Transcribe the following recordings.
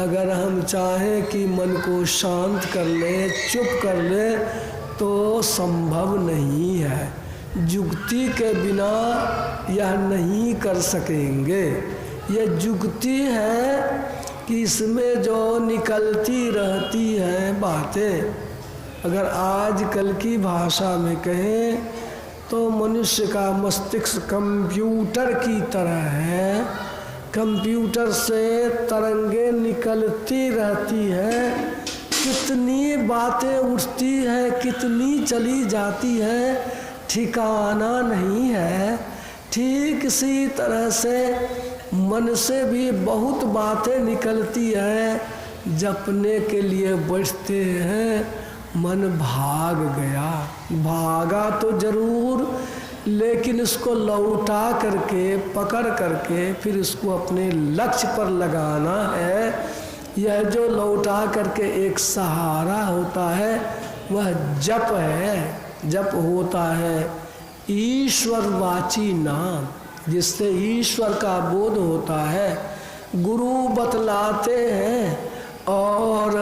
अगर हम चाहें कि मन को शांत कर ले, चुप कर ले, तो संभव नहीं है। जुक्ति के बिना यह नहीं कर सकेंगे। यह जुक्ति है कि इसमें जो निकलती रहती हैं बातें, अगर आजकल की भाषा में कहें तो मनुष्य का मस्तिष्क कंप्यूटर की तरह है। कंप्यूटर से तरंगें निकलती रहती है, कितनी बातें उठती है, कितनी चली जाती है, ठिकाना नहीं है। ठीक इसी तरह से मन से भी बहुत बातें निकलती है। जपने के लिए बैठते हैं, मन भाग गया, भागा तो जरूर, लेकिन इसको लौटा करके, पकड़ करके फिर इसको अपने लक्ष्य पर लगाना है। यह जो लौटा करके एक सहारा होता है वह जप है। जप होता है ईश्वरवाची नाम, जिससे ईश्वर का बोध होता है। गुरु बतलाते हैं और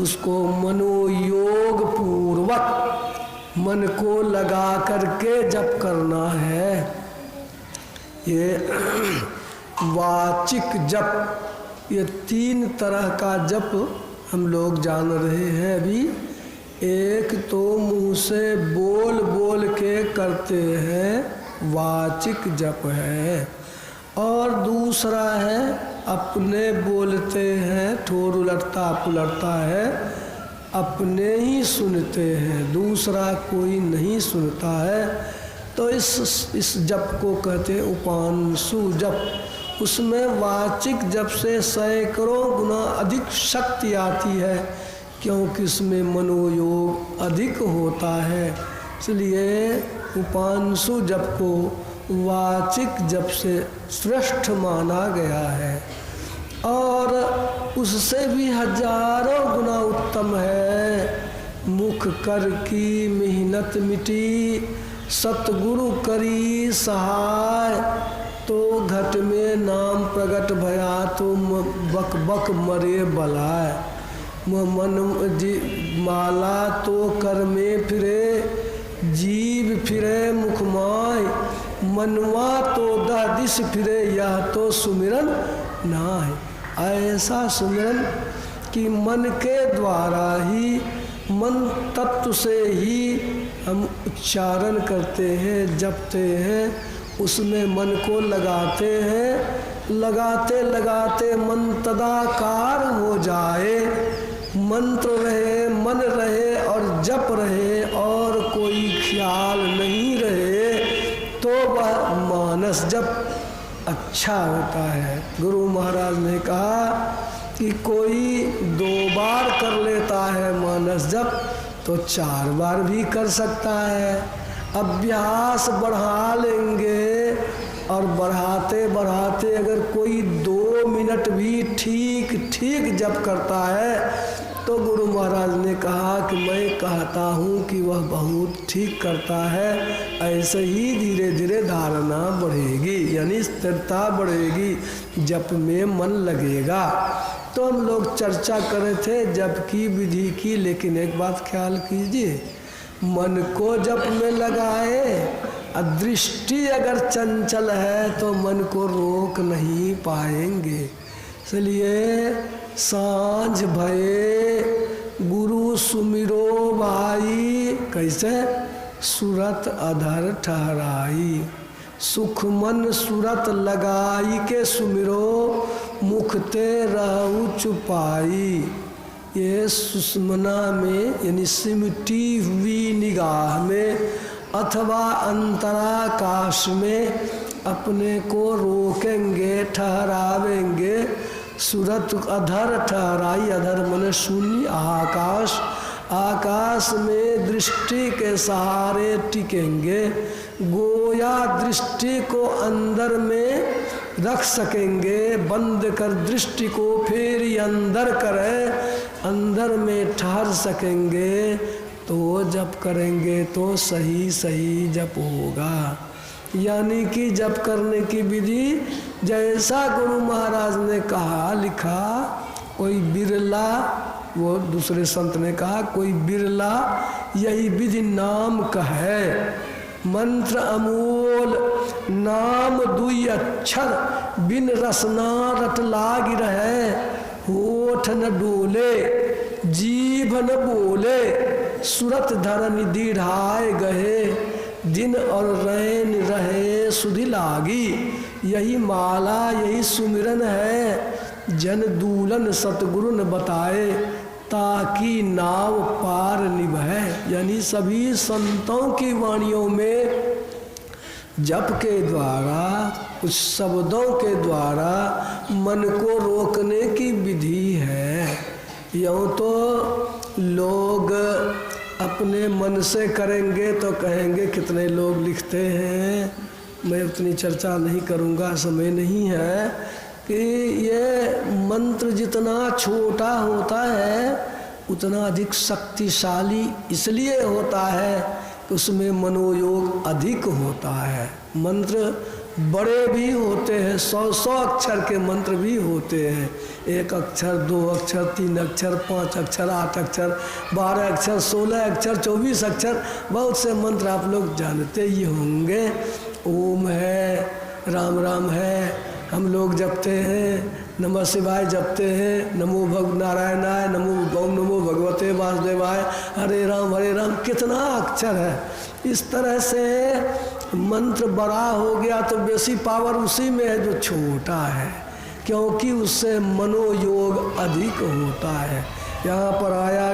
उसको मनोयोग पूर्वक मन को लगा करके जप करना है। ये वाचिक जप, ये 3 तरह का जप हम लोग जान रहे हैं अभी। एक तो मुंह से बोल बोल के करते हैं, वाचिक जप है, और दूसरा है अपने बोलते हैं, ठोर उलटता पुलटता है, अपने ही सुनते हैं, दूसरा कोई नहीं सुनता है। तो इस जप को कहते हैं उपांशु जप। उसमें वाचिक जप से सैकड़ों गुना अधिक शक्ति आती है, क्योंकि इसमें मनोयोग अधिक होता है। इसलिए उपांशु जप को वाचिक जप से श्रेष्ठ माना गया है, और उससे भी हजारों गुना उत्तम है। मुख कर की मेहनत मिटी, सतगुरु करी सहाय, तो घट में नाम प्रगट भया, तो बक बक मरे बलाय। मन माला तो कर में फिरे, जीव फिरे मुखमाय, मनवा तो दह दिश फिरे, यह तो सुमिरन नाय। ऐसा सुमिरन कि मन के द्वारा ही, मन तत्व से ही हम उच्चारण करते हैं, जपते हैं, उसमें मन को लगाते हैं। लगाते लगाते मन तदाकार हो जाए, मंत्र रहे, मन रहे और जप रहे और कोई ख्याल नहीं रहे, तो वह मानस जप अच्छा होता है। गुरु महाराज ने कहा कि कोई 2 बार कर लेता है मानस जप, तो 4 बार भी कर सकता है। अभ्यास बढ़ा लेंगे, और बढ़ाते बढ़ाते अगर कोई 2 मिनट भी ठीक ठीक जप करता है, तो गुरु महाराज ने कहा कि मैं कहता हूँ कि वह बहुत ठीक करता है। ऐसे ही धीरे धीरे धारणा बढ़ेगी, यानी स्थिरता बढ़ेगी, जप में मन लगेगा। तो हम लोग चर्चा कर रहे थे जप की विधि की, लेकिन एक बात ख्याल कीजिए, मन को जप में लगाए, दृष्टि अगर चंचल है तो मन को रोक नहीं पाएंगे। इसलिए सांझ भये गुरु सुमिरो भाई, कैसे? सुरत अधर ठहराई, सुख मन सुरत लगाई के सुमिरो, मुखते रहु चुपाई। ये सुषमना में, यानी सिमटी हुई निगाह में अथवा अंतराकाश में अपने को रोकेंगे, ठहरावेंगे। सुरत अधर ठहराई, अधर मन शून्य, आकाश, आकाश में दृष्टि के सहारे टिकेंगे। गोया दृष्टि को अंदर में रख सकेंगे, बंद कर दृष्टि को फिर अंदर करें, अंदर में ठहर सकेंगे। तो जप करेंगे तो सही सही जप होगा। यानी कि जप करने की विधि जैसा गुरु महाराज ने कहा, लिखा, कोई बिरला, वो दूसरे संत ने कहा, कोई बिरला यही विधि नाम कहे। मंत्र अमोल नाम दुई अक्षर, बिन रसना रट लाग रहे। होठ न डोले जीभ न बोले, सुरत धरन दीढ़ाए गए। दिन और रैन रहे सुधि लागी, यही माला यही सुमिरन है। जन दूलन सतगुरु न बताए, ताकि नाव पार निभे। यानी सभी संतों की वाणियों में जप के द्वारा, कुछ शब्दों के द्वारा मन को रोकने की विधि है। यूँ तो लोग अपने मन से करेंगे तो कहेंगे कितने लोग लिखते हैं, मैं उतनी चर्चा नहीं करूँगा, समय नहीं है, कि ये मंत्र जितना छोटा होता है उतना अधिक शक्तिशाली इसलिए होता है कि उसमें मनोयोग अधिक होता है। मंत्र बड़े भी होते हैं, 100 अक्षर के मंत्र भी होते हैं। 1 अक्षर, 2 अक्षर, 3 अक्षर, 5 अक्षर, 8 अक्षर, 12 अक्षर, 16 अक्षर, 24 अक्षर, बहुत से मंत्र आप लोग जानते ही होंगे। ओम है, राम राम है, हम लोग जपते हैं, नमः शिवाय जपते हैं, नमो भग नारायणाय, ओम नमो भगवते वासुदेवाय, हरे राम, कितना अक्षर है। इस तरह से मंत्र बड़ा हो गया तो बेसी पावर उसी में है जो छोटा है, क्योंकि उससे मनोयोग अधिक होता है। यहाँ पर आया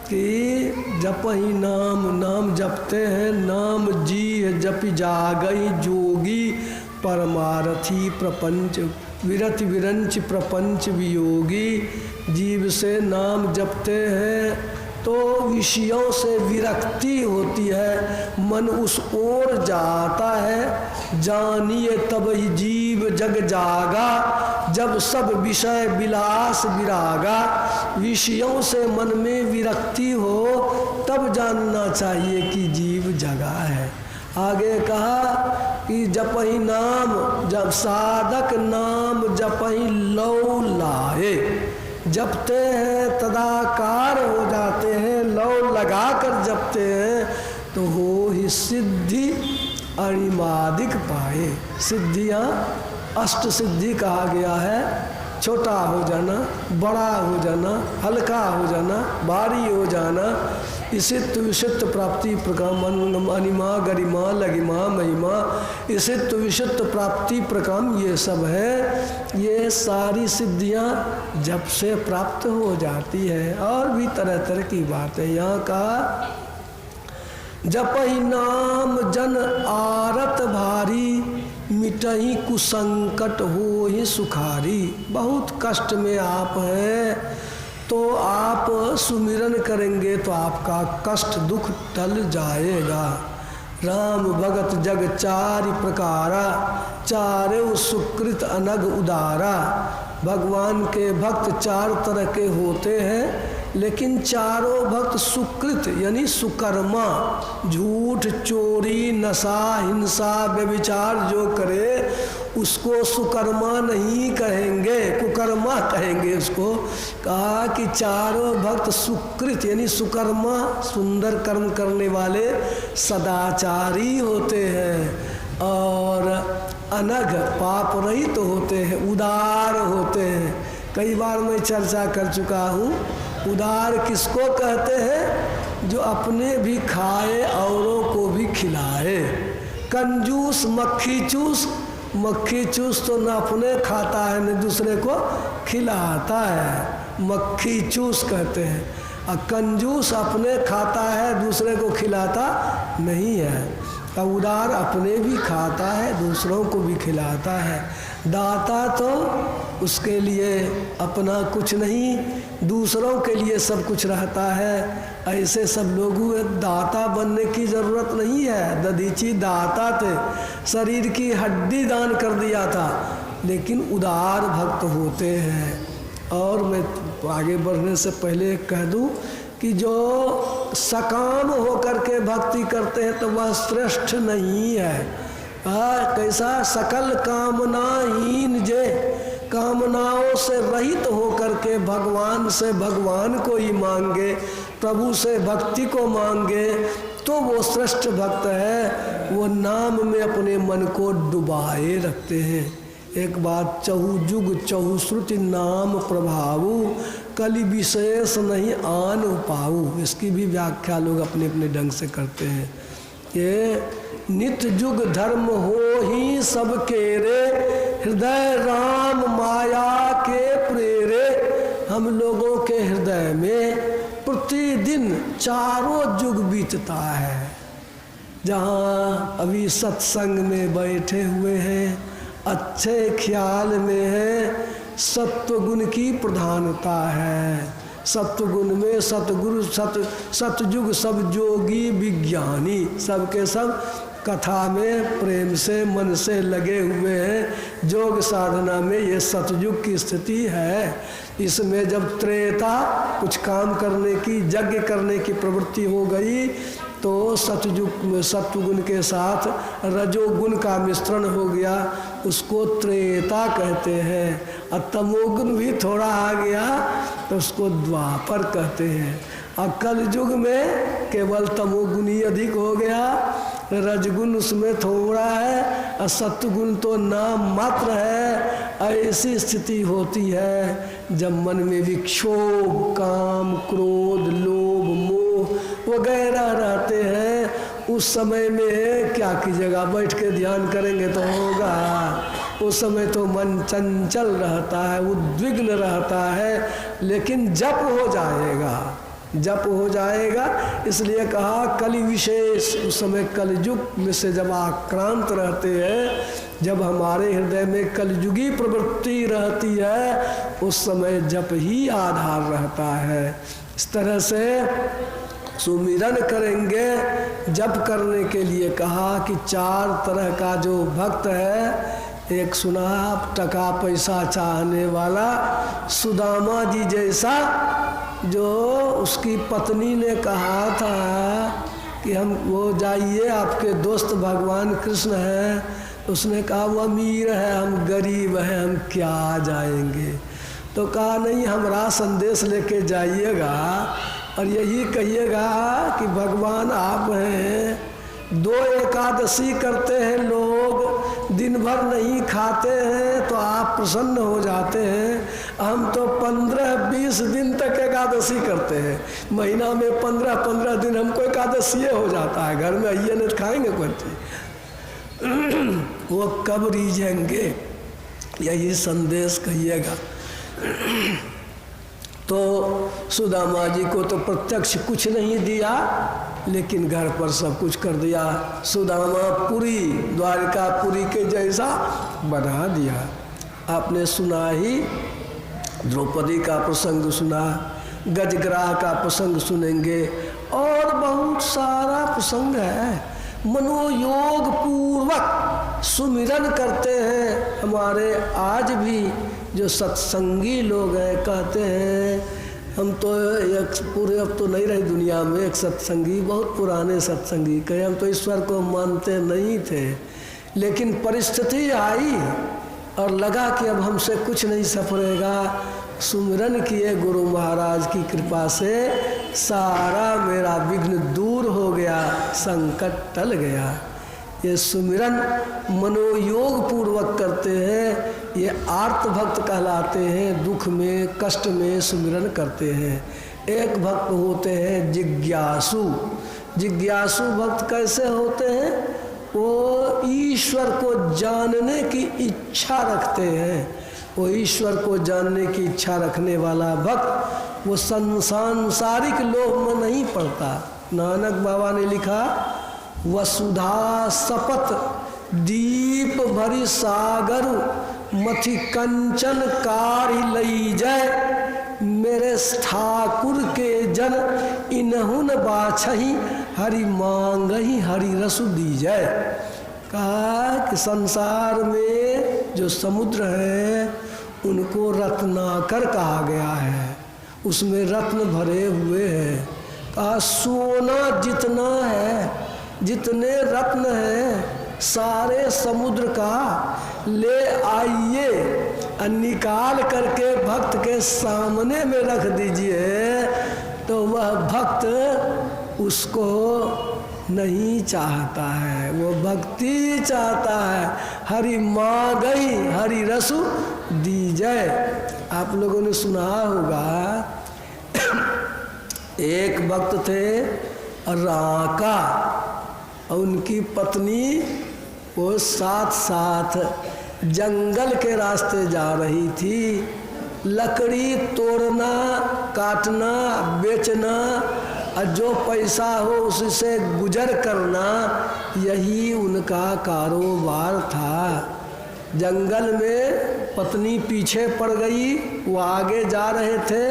कि जप ही नाम, नाम जपते हैं, नाम जी जपि जागई जोगी। परमारथी प्रपंच विरति विरंच प्रपंच वियोगी। जीव से नाम जपते हैं तो विषयों से विरक्ति होती है, मन उस ओर जाता है। जानिए तब ही जीव जग जागा, जब सब विषय विलास विरागा। विषयों से मन में विरक्ति हो तब जानना चाहिए कि जीव जगा है। आगे कहा कि जपहि नाम, जब साधक नाम जपहि लौ लाए। जपते हैं तदाकार हो जाते हैं, लौ लगाकर जपते हैं तो हो ही सिद्धि अणिमादिक पाए। सिद्धियाँ अष्ट सिद्धि कहा गया है, छोटा हो जाना, बड़ा हो जाना, हल्का हो जाना, भारी हो जाना, इसित विशिष्ट प्राप्ति प्रकाम, अनिमा गरिमा लगिमा महिमा, इसित विशिष्ट प्राप्ति प्रकाम, ये सब है। ये सारी सिद्धियां जब से प्राप्त हो जाती है। और भी तरह तरह की बात है। यहाँ का जपहि नाम जन आरत भारी, मिटही कुसंकट हो ही सुखारी। बहुत कष्ट में आप हैं तो आप सुमिरन करेंगे तो आपका कष्ट दुख टल जाएगा। राम भगत जग चारि प्रकारा, चारे सुकृत अनग उदारा। भगवान के भक्त 4 तरह के होते हैं, लेकिन चारों भक्त सुकृत यानी सुकर्मा, झूठ चोरी नशा हिंसा व्यभिचार जो करे उसको सुकर्मा नहीं कहेंगे, कुकर्मा कहेंगे उसको। कहा कि चारों भक्त सुकृत यानी सुकर्मा, सुंदर कर्म करने वाले सदाचारी होते हैं, और अनग पाप रहित तो होते हैं, उदार होते हैं। कई बार मैं चर्चा कर चुका हूँ, उदार किसको कहते हैं? जो अपने भी खाए औरों को भी खिलाए। कंजूस मक्खी चूस, मक्खी चूस तो न अपने खाता है न दूसरे को खिलाता है, मक्खी चूस कहते हैं। और कंजूस अपने खाता है दूसरे को खिलाता नहीं है। उदार अपने भी खाता है दूसरों को भी खिलाता है। दाता तो उसके लिए अपना कुछ नहीं, दूसरों के लिए सब कुछ रहता है। ऐसे सब लोगों को दाता बनने की ज़रूरत नहीं है। दधीची दाता थे, शरीर की हड्डी दान कर दिया था, लेकिन उदार भक्त होते हैं। और मैं आगे बढ़ने से पहले कह दूं कि जो सकाम होकर के भक्ति करते हैं तो वह श्रेष्ठ नहीं है। कैसा? सकल कामनाहीन जे, कामनाओं से रहित होकर के भगवान से भगवान को ही मांगे, प्रभु से भक्ति को मांगे, तो वो श्रेष्ठ भक्त है। वो नाम में अपने मन को डुबाए रखते हैं। एक बात, चहु जुग चहु श्रुति नाम प्रभावु, कलि विशेष नहीं आन पाऊ। इसकी भी व्याख्या लोग अपने अपने ढंग से करते हैं। ये नित्य जुग धर्म हो ही सबके रे, हृदय राम माया के प्रेरे। हम लोगों के हृदय में प्रतिदिन चारों जुग बीतता है। जहाँ अभी सत्संग में बैठे हुए हैं, अच्छे ख्याल में है, सत्वगुण की प्रधानता है। सत्वगुण में सतगुरु सतयुग सब जोगी विज्ञानी, सबके सब कथा में प्रेम से मन से लगे हुए हैं। योग साधना में ये सतयुग की स्थिति है। इसमें जब त्रेता कुछ काम करने की, यज्ञ करने की प्रवृत्ति हो गई, तो सतयुग में सत्वगुण के साथ रजोगुण का मिश्रण हो गया, उसको त्रेता कहते हैं। और तमोगुण भी थोड़ा आ गया तो उसको द्वापर कहते हैं। और कलयुग में केवल तमोगुण ही अधिक हो गया, रजगुण उसमें थोड़ा है और सत्वगुण तो नाम मात्र है। ऐसी स्थिति होती है जब मन में विक्षोभ, काम, क्रोध, लोभ, मोह वगैरह रहते हैं। उस समय में क्या कीजिएगा, बैठ के ध्यान करेंगे तो होगा। उस समय तो मन चंचल रहता है, उद्विग्न रहता है, लेकिन जप हो जाएगा, जप हो जाएगा। इसलिए कहा कलि विशेष। उस समय कलयुग में से जब आक्रांत रहते हैं, जब हमारे हृदय में कलयुगी प्रवृत्ति रहती है, उस समय जप ही आधार रहता है। इस तरह से सुमिरन करेंगे। जप करने के लिए कहा कि 4 तरह का जो भक्त है, एक सुना टका पैसा चाहने वाला, सुदामा जी जैसा, जो उसकी पत्नी ने कहा था कि हम वो जाइए, आपके दोस्त भगवान कृष्ण हैं। उसने कहा वो अमीर है, हम गरीब हैं, हम क्या जाएंगे। तो कहा नहीं, हमारा संदेश लेके जाइएगा और यही कहिएगा कि भगवान आप हैं। 2 एकादशी करते हैं लोग, दिन भर नहीं खाते हैं तो आप प्रसन्न हो जाते हैं। हम तो 15-20 दिन तक एकादशी करते हैं। महीना में 15-15 दिन हमको एकादशी हो जाता है। घर में आइए नहीं खाएंगे कोई चीज। वो कब रीझेंगे, यही संदेश कहिएगा। तो सुदामा जी को तो प्रत्यक्ष कुछ नहीं दिया, लेकिन घर पर सब कुछ कर दिया। सुदामा पुरी, द्वारकापुरी के जैसा बना दिया। आपने सुना ही, द्रौपदी का प्रसंग सुना, गजग्राह का प्रसंग सुनेंगे, और बहुत सारा प्रसंग है। मनोयोग पूर्वक सुमिरन करते हैं। हमारे आज भी जो सत्संगी लोग हैं कहते हैं, हम तो एक पूरे अब तो नहीं रहे दुनिया में, एक सत्संगी, बहुत पुराने सत्संगी कहे, हम तो ईश्वर को मानते नहीं थे, लेकिन परिस्थिति आई और लगा कि अब हमसे कुछ नहीं सफरेगा। सुमिरन किए गुरु महाराज की कृपा से, सारा मेरा विघ्न दूर हो गया, संकट टल गया। ये सुमिरन मनोयोग पूर्वक करते हैं, ये आर्त भक्त कहलाते हैं। दुख में, कष्ट में सुमिरन करते हैं। एक भक्त होते हैं जिज्ञासु। जिज्ञासु भक्त कैसे होते हैं? वो ईश्वर को जानने की इच्छा रखते हैं। वो ईश्वर को जानने की इच्छा रखने वाला भक्त, वो सांसारिक लोभ में नहीं पड़ता। नानक बाबा ने लिखा, वसुधा सपत दीप भरी सागर, मथि कंचन कारी लई जय, मेरे ठाकुर के जन इन्हुन बाछही, हरि मांगही हरि रसु दीजय। कहा कि संसार में जो समुद्र है उनको रत्नाकर कहा गया है, उसमें रत्न भरे हुए हैं। कहा सोना जितना है, जितने रत्न हैं सारे समुद्र का ले आइए, निकाल करके भक्त के सामने में रख दीजिए तो वह भक्त उसको नहीं चाहता है, वो भक्ति चाहता है। हरि माँ गई हरि रसु दीजय। आप लोगों ने सुना होगा एक भक्त थे राका और उनकी पत्नी वो साथ साथ जंगल के रास्ते जा रही थी। लकड़ी तोड़ना, काटना, बेचना और जो पैसा हो उससे गुजर करना, यही उनका कारोबार था। जंगल में पत्नी पीछे पड़ गई, वो आगे जा रहे थे।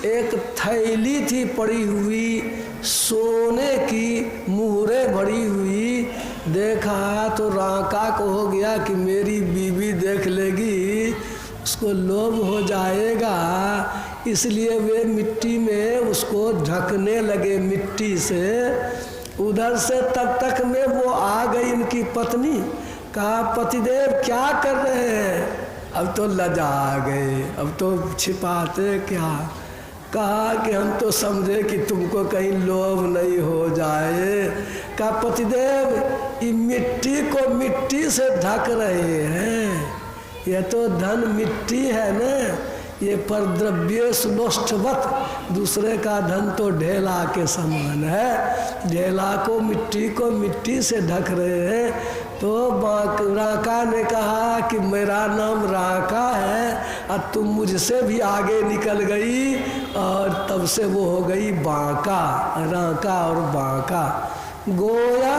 एक थैली थी पड़ी हुई सोने की, मुहरे भरी हुई। देखा तो राका को हो गया कि मेरी बीवी देख लेगी, उसको लोभ हो जाएगा, इसलिए वे मिट्टी में उसको ढकने लगे मिट्टी से। उधर से तब तक में वो आ गई उनकी पत्नी। कहा पतिदेव क्या कर रहे हैं? अब तो लजा गए, अब तो छिपाते क्या। कहा कि हम तो समझे कि तुमको कहीं लोभ नहीं हो जाए। कहा पतिदेव ये मिट्टी को मिट्टी से ढक रहे हैं, यह तो धन मिट्टी है न, ये पर द्रव्य सुनोष्ठवत, दूसरे का धन तो ढेला के समान है, ढेला को मिट्टी से ढक रहे हैं। तो राका ने कहा कि मेरा नाम राका है और तुम मुझसे भी आगे निकल गई, और तब से वो हो गई बांका। राका और बांका। गोया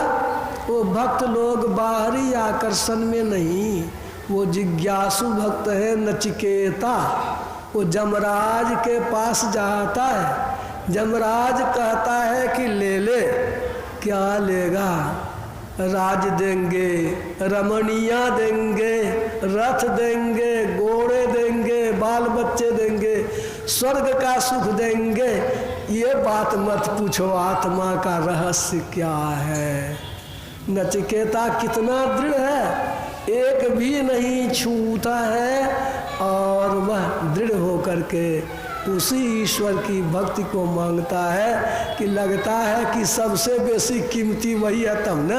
वो भक्त लोग बाहरी आकर्षण में नहीं, वो जिज्ञासु भक्त है नचिकेता। वो जमराज के पास जाता है, जमराज कहता है कि ले ले। क्या लेगा? राज देंगे, रमणियाँ देंगे, रथ देंगे, घोड़े देंगे, बाल बच्चे देंगे, स्वर्ग का सुख देंगे। ये बात मत पूछो, आत्मा का रहस्य क्या है। नचिकेता कितना दृढ़ है, एक भी नहीं छूता है, और वह दृढ़ होकर के उसी ईश्वर की भक्ति को मांगता है कि लगता है कि सबसे बेसी कीमती वही है। तब न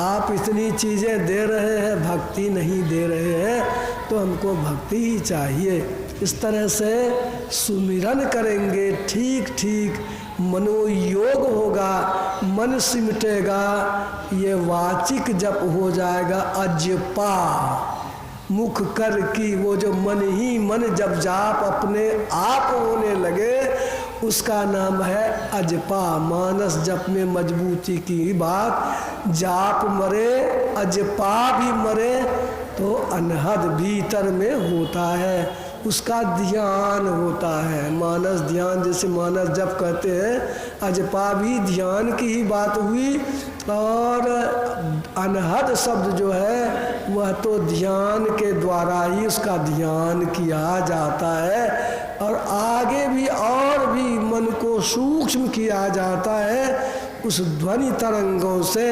आप इतनी चीज़ें दे रहे हैं, भक्ति नहीं दे रहे हैं, तो हमको भक्ति ही चाहिए। इस तरह से सुमिरन करेंगे, ठीक ठीक मनोयोग होगा, मन सिमटेगा, ये वाचिक जप हो जाएगा अजपा। मुख कर की वो जो मन ही मन जब जाप अपने आप होने लगे, उसका नाम है अजपा। मानस जप में मजबूती की बात, जाप मरे अजपा भी मरे तो अनहद भीतर में होता है, उसका ध्यान होता है। मानस ध्यान, जैसे मानस जप कहते हैं, अजपा भी ध्यान की ही बात हुई। और अनहद शब्द जो है वह तो ध्यान के द्वारा ही उसका ध्यान किया जाता है, और आगे भी और भी मन को सूक्ष्म किया जाता है उस ध्वनि तरंगों से,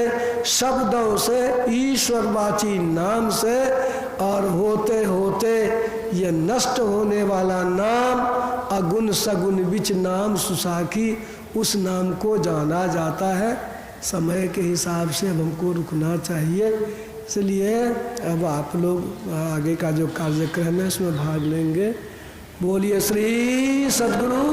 शब्दों से, ईश्वरवाची नाम से। और होते होते ये नष्ट होने वाला नाम, अगुण सगुण बिच नाम सुसाखी, उस नाम को जाना जाता है। समय के हिसाब से अब हमको रुकना चाहिए, इसलिए अब आप लोग आगे का जो कार्यक्रम है उसमें भाग लेंगे। बोलिए श्री सद्गुरु